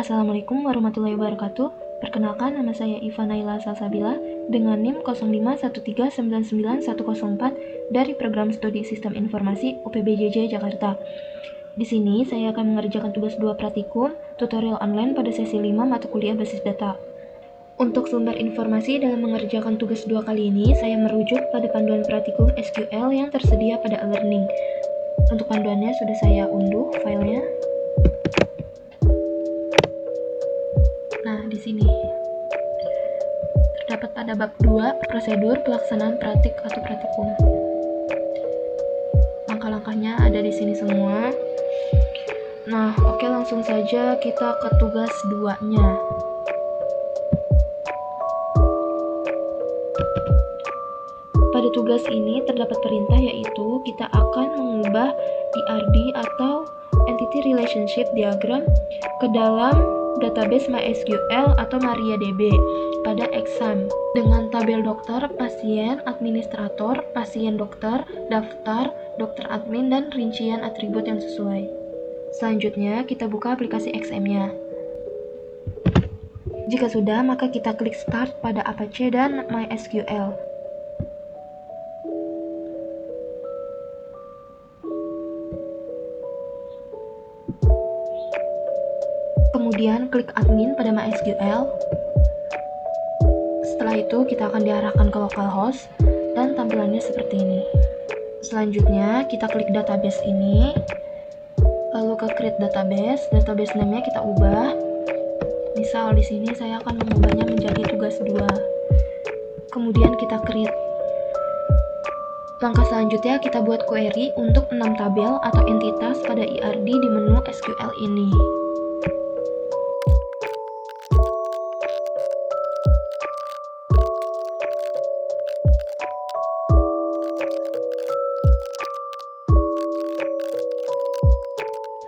Assalamualaikum warahmatullahi wabarakatuh. Perkenalkan, nama saya Iva Naila Salsabila dengan NIM 0513999104 dari Program Studi Sistem Informasi UPBJJ Jakarta. Di sini saya akan mengerjakan tugas 2 praktikum tutorial online pada sesi 5 mata kuliah basis data. Untuk sumber informasi dalam mengerjakan tugas 2 kali ini, saya merujuk pada panduan praktikum SQL yang tersedia pada e-learning. Untuk panduannya sudah saya unduh filenya. Nah, di sini terdapat pada bab 2 prosedur pelaksanaan praktik atau praktikum. Langkah-langkahnya ada di sini semua. Nah, oke, langsung saja kita ke tugas 2-nya. Pada tugas ini terdapat perintah, yaitu kita akan mengubah ERD atau Entity Relationship Diagram ke dalam database MySQL atau MariaDB pada exam dengan tabel dokter, pasien, administrator, pasien dokter, daftar, dokter admin, dan rincian atribut yang sesuai. Selanjutnya, kita buka aplikasi XM-nya. Jika sudah, maka kita klik Start pada Apache dan MySQL. Kemudian klik admin pada MySQL. Setelah itu kita akan diarahkan ke localhost dan tampilannya seperti ini. Selanjutnya kita klik database ini, lalu ke create database name-nya kita ubah. Misal di sini saya akan mengubahnya menjadi tugas 2. Kemudian kita create. Langkah selanjutnya kita buat query untuk 6 tabel atau entitas pada ERD di menu SQL ini.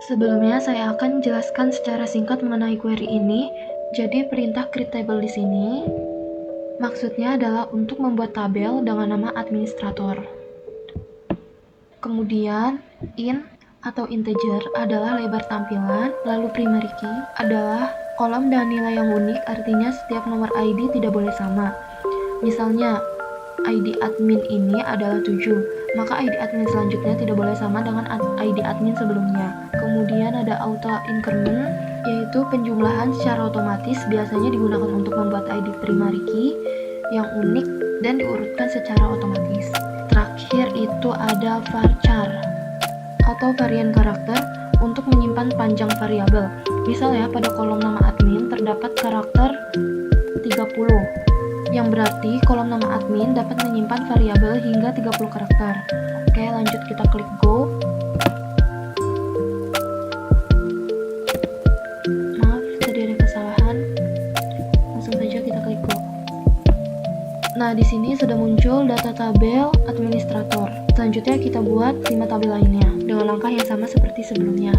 Sebelumnya saya akan jelaskan secara singkat mengenai query ini. Jadi perintah create table di sini maksudnya adalah untuk membuat tabel dengan nama administrator. Kemudian int atau integer adalah lebar tampilan, lalu primary key adalah kolom dan nilai yang unik, artinya setiap nomor ID tidak boleh sama. Misalnya ID admin ini adalah 7, maka ID admin selanjutnya tidak boleh sama dengan ID admin sebelumnya. Kemudian ada auto increment, yaitu penjumlahan secara otomatis, biasanya digunakan untuk membuat ID primary key yang unik dan diurutkan secara otomatis. Terakhir itu ada varchar atau varian karakter untuk menyimpan panjang variabel. Misalnya pada kolom nama admin terdapat karakter 30, yang berarti kolom nama admin dapat menyimpan variabel hingga 30 karakter. Oke, lanjut kita klik go. Maaf, tadi ada kesalahan. Langsung saja kita klik go. Nah, di sini sudah muncul data tabel administrator. Selanjutnya kita buat 5 tabel lainnya dengan langkah yang sama seperti sebelumnya.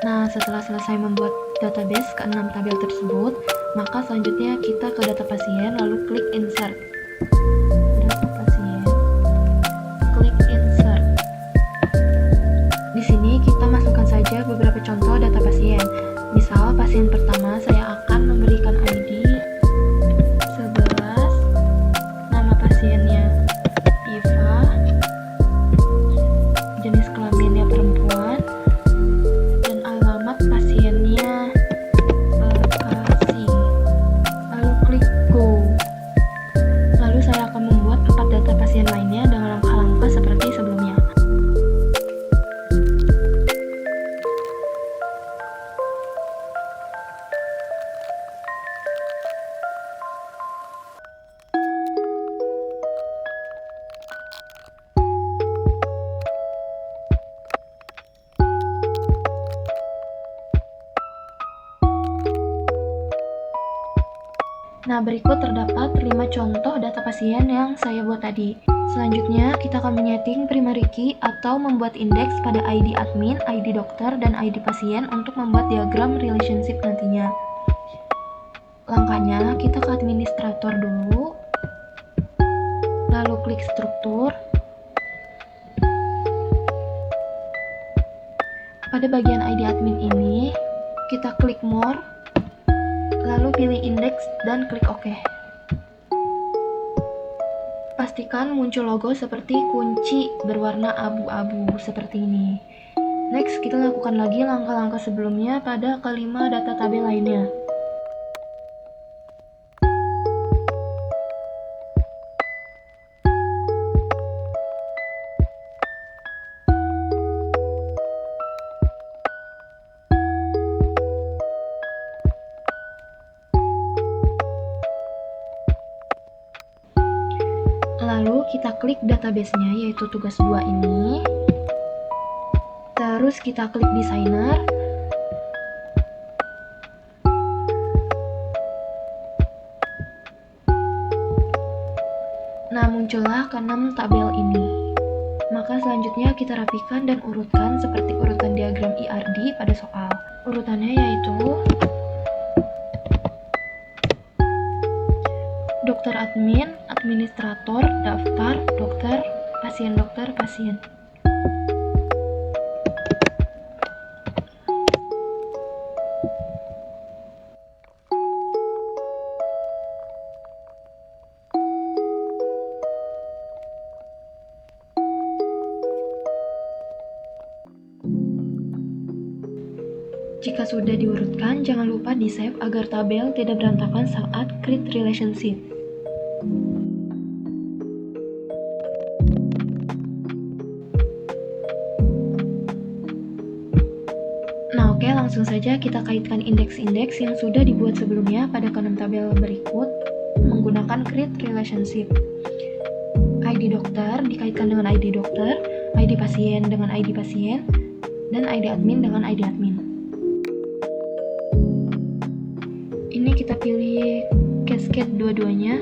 Nah, setelah selesai membuat database ke-6 tabel tersebut, maka selanjutnya kita ke data pasien, lalu klik insert. Data pasien, klik insert. Di sini Nah, berikut terdapat 5 contoh data pasien yang saya buat tadi. Selanjutnya, kita akan menyeting primary key atau membuat indeks pada ID admin, ID dokter, dan ID pasien untuk membuat diagram relationship nantinya. Langkahnya, kita ke administrator dulu, lalu klik struktur. Pada bagian ID admin ini, kita klik more, lalu pilih indeks dan klik OK. Pastikan muncul logo seperti kunci berwarna abu-abu seperti ini. Next, kita lakukan lagi langkah-langkah sebelumnya pada kelima data tabel lainnya. Lalu kita klik database-nya, yaitu tugas 2 ini. Terus kita klik designer. Nah, muncullah ke-6 tabel ini. Maka selanjutnya kita rapikan dan urutkan seperti urutan diagram IRD pada soal. Urutannya yaitu dokter admin, administrator, daftar, dokter, pasien dokter, pasien. Jika sudah diurutkan, jangan lupa di-save agar tabel tidak berantakan saat create relationship. Nah, oke, langsung saja kita kaitkan indeks-indeks yang sudah dibuat sebelumnya pada ke-6 tabel berikut menggunakan create relationship. ID dokter dikaitkan dengan ID dokter, ID pasien dengan ID pasien, dan ID admin dengan ID admin. Ini kita pilih cascade dua-duanya.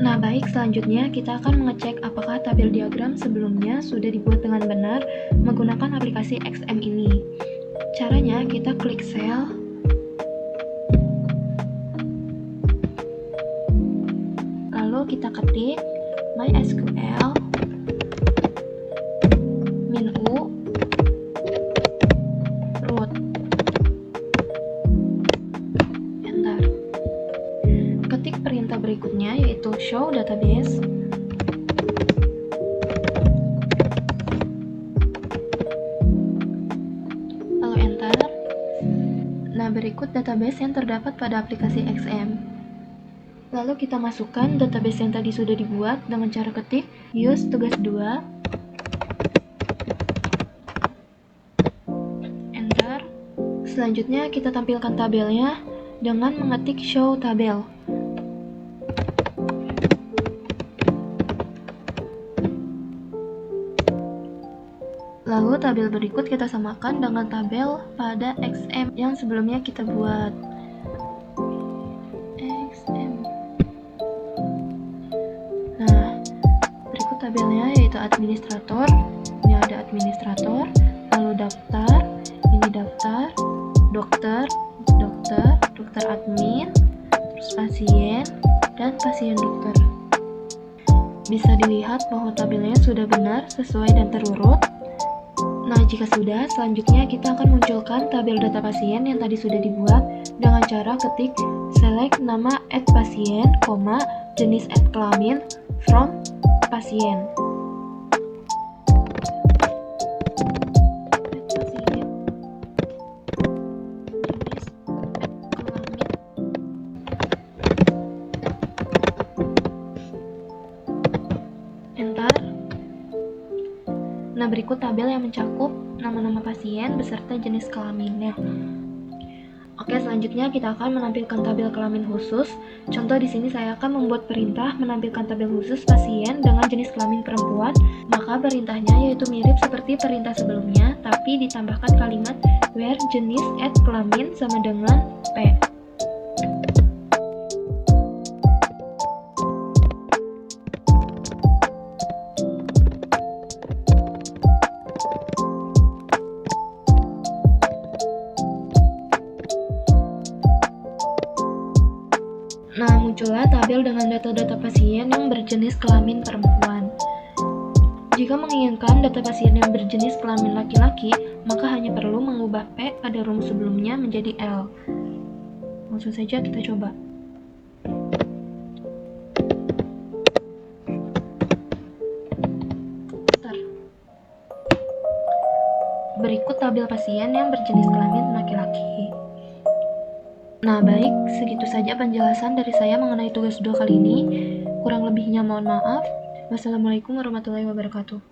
Nah, baik, selanjutnya kita akan mengecek apakah tabel diagram sebelumnya sudah dibuat dengan benar menggunakan aplikasi XM ini. Caranya, kita klik cell, lalu kita ketik MySQL -u root. Enter. Ketik perintah berikutnya yaitu show database. Lalu enter. Nah, berikut database yang terdapat pada aplikasi XM. Lalu kita masukkan database yang tadi sudah dibuat dengan cara ketik use tugas 2. Enter. Selanjutnya kita tampilkan tabelnya dengan mengetik show tabel. Lalu tabel berikut kita samakan dengan tabel pada XM yang sebelumnya kita buat. XM. Nah, berikut tabelnya yaitu administrator. Ini ada administrator, lalu daftar, ini daftar, dokter, dokter admin, terus pasien, dan pasien dokter. Bisa dilihat bahwa tabelnya sudah benar, sesuai dan terurut. Nah, jika sudah, selanjutnya kita akan munculkan tabel data pasien yang tadi sudah dibuat dengan cara ketik select nama @pasien, jenis @kelamin from pasien. Nah, berikut tabel yang mencakup nama-nama pasien beserta jenis kelaminnya. Oke, selanjutnya kita akan menampilkan tabel kelamin khusus. Contoh di sini saya akan membuat perintah menampilkan tabel khusus pasien dengan jenis kelamin perempuan. Maka perintahnya yaitu mirip seperti perintah sebelumnya, tapi ditambahkan kalimat where jenis kelamin sama dengan P. Nah, muncullah tabel dengan data-data pasien yang berjenis kelamin perempuan. Jika menginginkan data pasien yang berjenis kelamin laki-laki, maka hanya perlu mengubah P pada rumus sebelumnya menjadi L. Langsung saja kita coba. Berikut tabel pasien yang berjenis kelamin laki-laki. Nah, baik, segitu saja penjelasan dari saya mengenai tugas 2 kali ini. Kurang lebihnya mohon maaf. Wassalamualaikum warahmatullahi wabarakatuh.